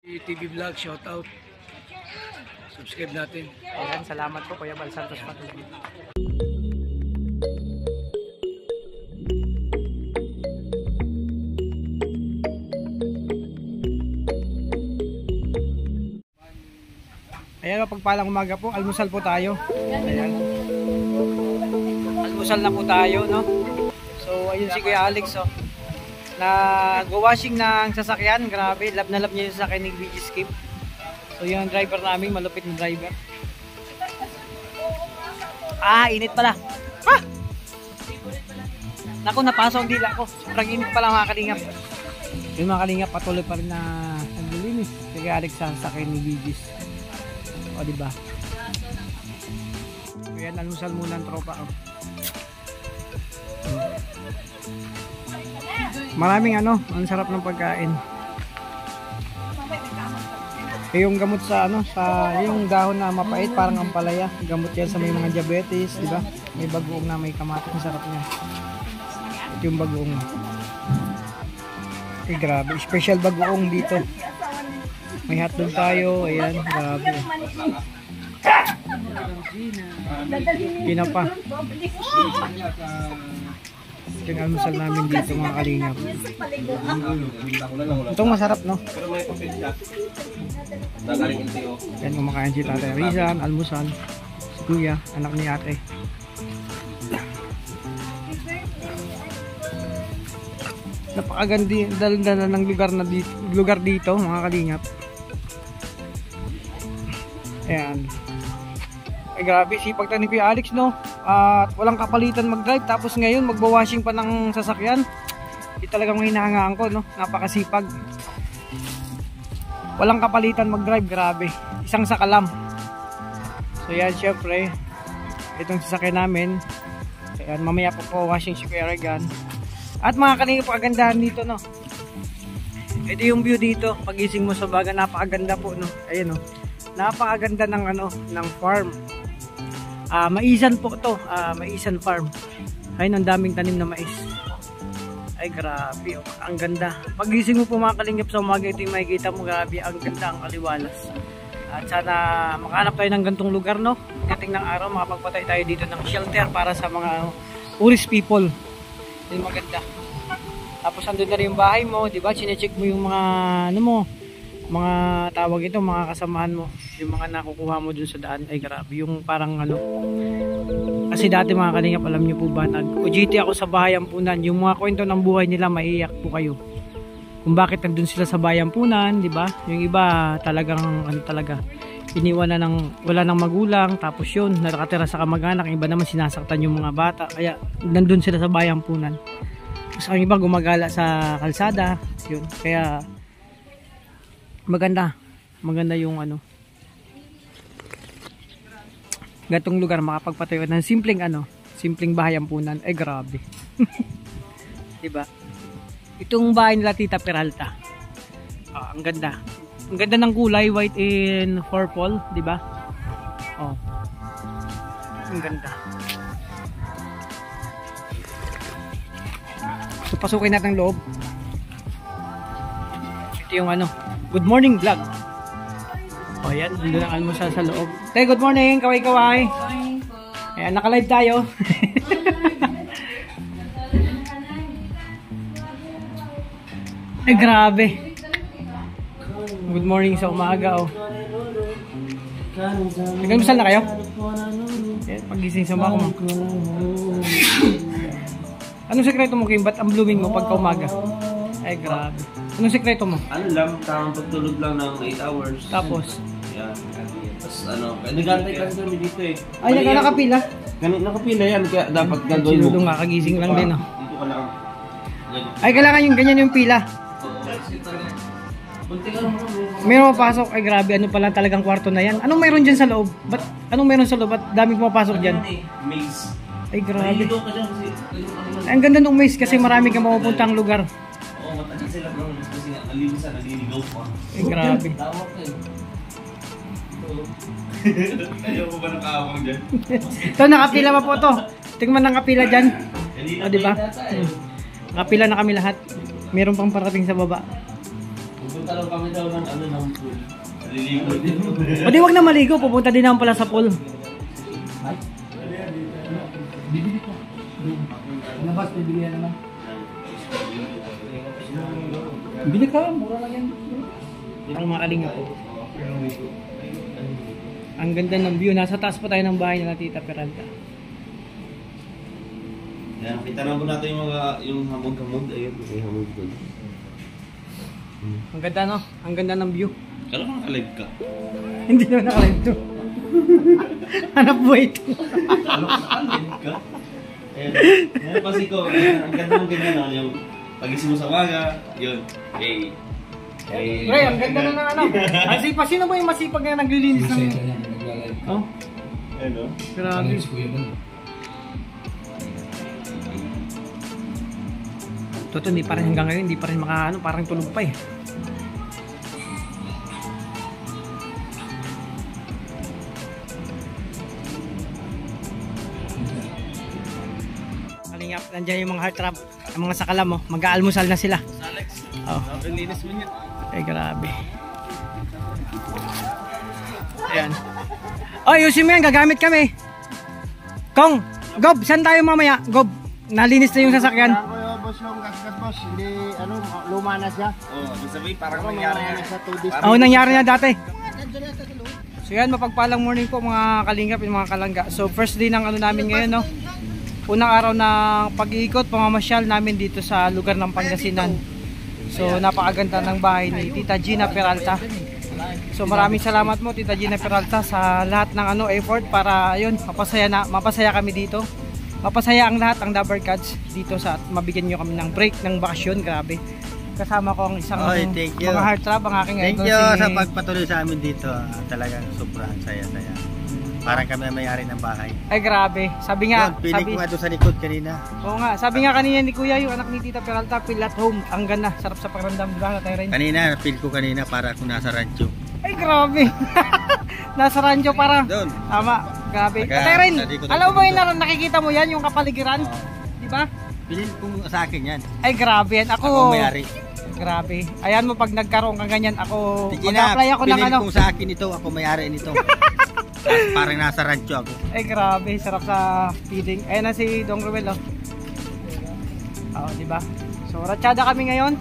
TV Vlog, shout out. Subscribe natin. Ayan, salamat po Kuya Bal Santos Patuloy. Ayan, pagpalang umaga po, almusal po tayo. Ayan. Almusal na po tayo, no? So, ayun si Kuya Alex, oh. Nag-washing ng sasakyan, grabe, love na love niya yung sasakyan ni VG Skip. So yung driver namin, malupit na driver. Init pala. Naku, napasok ang dila ko. Sobrang init pala mga kalingap. Yung mga kalingap, patuloy pa rin na naglilinis. Sige Alex, sa sasakyan ni VG's. O diba? So yan, almusal muna ang tropa. Maraming ang sarap ng pagkain. Yung gamot sa yung dahon na mapait, parang ampalaya. Gamot yan sa may mga diabetes, di ba? May bagoong na may kamatis, ang sarap niya. Ito yung bagoong. Grabe, special bagoong dito. May hotdog tayo, ayan, grabe. Kinapa. Yung almusal namin dito mga kalingap. Itong masarap, no? Yan, kumakain si Tatay Rizan, almusal. Si Kuya, anak ni ate. Napakaganda ng lugar dito mga kalingap. Ayan. Ay grabe, sipag ni Kuya Alex, no? At walang kapalitan mag-drive, tapos ngayon magwa-washing pa ng sasakyan. Di talagang hinahangaan ko, no? Napakasipag. Walang kapalitan mag-drive, grabe. Isang sakalam. So yan, syempre, itong sasakyan namin. Ayan, mamaya po washing si Kuya Regan. At mga kanina po, kagandahan dito, no? Ito yung view dito. Pagising mo sa baga, napakaganda po, no? Ayan, no? Napakaganda ng ng farm. Maisan po to, Maisan farm. Ayun, ang daming tanim na mais. Ay grabe, ang ganda. Pagising mo po mga kalingap sa umaga, ito yung makikita mo, grabe, ang ganda, ang aliwalas. At sana makahanap tayo ng gantong lugar, no? Dating ng araw, makapagpatay tayo dito ng shelter para sa mga tourist people. Yung maganda. Tapos andun na rin yung bahay mo, di ba? Sinecheck mo yung mga mga tawag ito, mga kasamahan mo, yung mga nakukuha mo dun sa daan. Ay grabe, yung parang kasi dati mga kalingap, alam nyo po ba, nag-OJT ako sa Bayampunan, yung mga kwento ng buhay nila, maiiyak po kayo kung bakit nandun sila sa Bayampunan, di ba? Yung iba talagang iniwan na wala nang magulang, tapos yun, nakatira sa kamag-anak, iba naman sinasaktan yung mga bata, kaya nandun sila sa Bayampunan. Tapos ang iba gumagala sa kalsada, yun, kaya maganda yung gatong lugar, makapagpatayo ng simpleng Bayampunan. Ay grabe. Diba? Itong bahay nila Tita Peralta, ang ganda ng kulay, white and purple, diba? Ang ganda. So pasukin natin loob. Ito yung good morning vlog. O yan, doon ang almusal sa loob. Tay, good morning, kaway-kaway. Ayan, naka-live tayo. Ay, grabe. Good morning sa umaga, Nag-almusal na kayo? Ayan, pagising sa umaga mo. Anong sekreto mo, Kim? Ba't ang blooming mo pagka umaga? Ay, grabe. Anong sekreto mo? Tamang pagtulog lang ng 8 hours. Tapos? Yan. Tapos nagantay kasi kami dito eh. Ay, nakapila? Nakapila yan, kaya dapat gagawin mo. Sinulong nga, kagising lang din, Dito ka lang. Ay, kailangan yung ganyan yung pila. Meron mapasok, ay grabe, pala talagang kwarto na yan. Anong meron dyan sa loob? Anong meron sa loob? Ba't daming pumapasok dyan? Maze. Ay, grabe. Ay, ang ganda ng maze kasi marami kang mapupuntang lugar. Oo, matagal sila bro. Kasi nga, nalilisan, naliligaw pa. Ay, grabe. Ayaw mo ba nakakawang dyan? Ito, nakapila pa po to. Tingnan nakapila dyan. O, diba? Nakapila na kami lahat. Meron pang parating sa baba. Pupunta lang kami daw ng ano ng pool. Naliligo din. O di wag na maligo, pupunta din naman pala sa pool. Bibili ko. Labas, bibili yan naman. Bili ka, mura lang yan. Ang mga kalinga po. Ang ganda ng view. Nasa taas pa tayo ng bahay na Tita Peralta. Yan, kita na po natin yung mga yung hamog-hamog. Ayun, may hamog doon. Ang ganda no? Ang ganda ng view. Kala ko nakalive ka. Hindi naman nakalive to. Hanap buhay ito. Kala ko nakalive ka. Ngayon kasi ko, ang ganda mong ganyan no? Yung pagising mo sa umaga, yun. Hey. Ray, ang ganda na ng ano. Ang sipa, sino ba yung masipag na naglilinis ng... Oh? Ano? Grabe. Toto, hindi pa rin hanggang ngayon, hindi pa rin makaano, parang tulog pa eh. Kalingap, nandiyan yung mga heart trap, ang mga sakalam oh, mag-aalmusal na sila. Alex, Oh. linis mo niya. Ay, grabe. Ayan. Oh, ayusin mo yan, gagamit kami. Kong, Gob, saan tayo mamaya? Gob, nalinis na yung sasakyan. Boss yung gas boss, hindi ano, luma na siya. Oo, sabi parang nangyari yan. Sa 2 days. Oo, nangyari na dati. So yan, mapagpalang morning po mga kalingap, yung mga kalangga. So first day ng ano namin ngayon, no? Unang araw ng pag-iikot, pamamasyal namin dito sa lugar ng Pangasinan. So napakaganda ng bahay ni Tita Gina Peralta. So maraming salamat mo Tita Gina Peralta sa lahat ng ano effort para ayun, mapasaya kami dito. Mapasaya ang lahat ng Dabber Cats dito sa mabigyan niyo kami ng break ng bakasyon, grabe. Kasama ko ang isang thank you. mga heartthrob, ang aking Thank idol you si... sa pagpatuloy sa amin dito. Talagang sobrang saya-saya. Parang kami ang may-ari ng bahay. Ay grabe. Sabi nga, Yun, piling ko nga doon sa likod kanina. Oo nga, sabi nga kanina ni Kuya, yung anak ni Tita Peralta, feel at home. Ang ganda, sarap sa pakiramdam, di ba? Kanina, feel ko kanina para ako nasa rancho. Ay grabe. Nasa rancho para. Doon. Tama, grabe. Taga- Tatay Ren, sa likod ng alam mo ba bundok. yung nakikita mo yan, yung kapaligiran? Di ba? Pilin ko sa akin yan. Ay grabe yan. Ako Ako, ang may-ari. grabe. Ayan mo, pag nagkaroon ka ganyan, ako, Sige na, mag-apply ako ng pilin ano. ko sa akin ito. Ako may-ari nito. Parang nasa rancho ako. Ay grabe, sarap sa feeding. Ayan na si Dong Ruel, oh. Oo, di ba? So, ratsyada kami ngayon.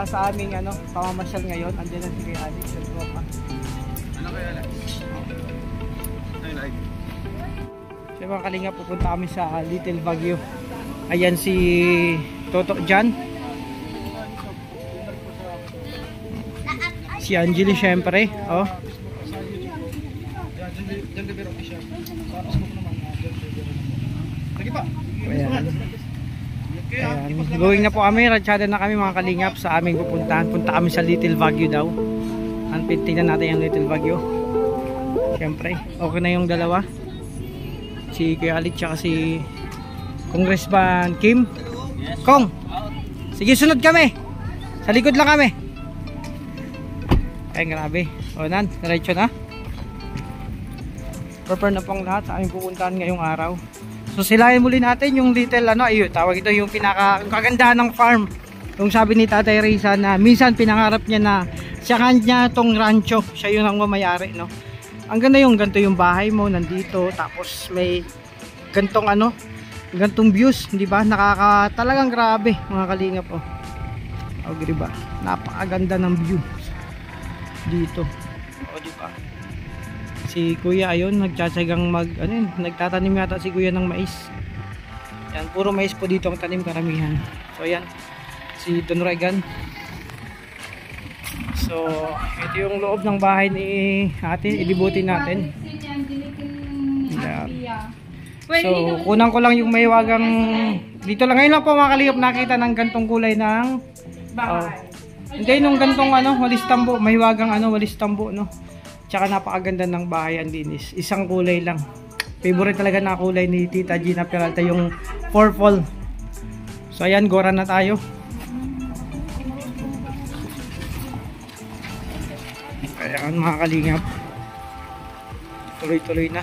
Sa aming ano, pamamasyal ngayon. Andiyan na si Kuya Alex. Ano kaya Alex? So, mga kalinga, pupunta kami sa Little Baguio. Ayan si Toto Jan. Si Angeli syempre, oh. Ayan. Ayan. Going na po kami, ratsyada na kami mga kalingap sa aming pupuntahan. Punta kami sa Little Baguio daw. Tingnan natin yung Little Baguio. Syempre, okay na yung dalawa. Si Kuya Alit tsaka si Congressman Kim. Kong, sige sunod kami. Sa likod lang kami. Ay grabe. O nan, diretso na. Prepare na pang lahat sa aming pupuntahan ngayong araw. So silayan muli natin yung little ano, ayun, tawag ito yung kagandahan ng farm. Yung sabi ni Tatay Risa na minsan pinangarap niya na siya kanya tong rancho, siya yung ang mamayari, no. Ang ganda yung ganito yung bahay mo nandito, tapos may gantong ano, gantong views, di ba? Talagang grabe mga kalingap oh. O di ba? Napakaganda ng view dito. O di ba? Si Kuya ayun nagtsatsagang nagtatanim yata si Kuya ng mais. Yan, puro mais po dito ang tanim karamihan. So yan, si Don Regan. So ito yung loob ng bahay ni ate, ilibutin natin. Yan. So kunang ko lang yung mahiwagang dito lang, ngayon lang po mga kalingap nakita ng gantong kulay ng bahay. Hindi nung gantong ano, walis tambo, mahiwagang ano, walis tambo no. Tsaka napakaganda ng bahay, ang linis. Isang kulay lang. Favorite talaga na kulay ni Tita Gina Peralta, yung purple. So ayan, gora na tayo. Ayan mga kalingap. Tuloy-tuloy na.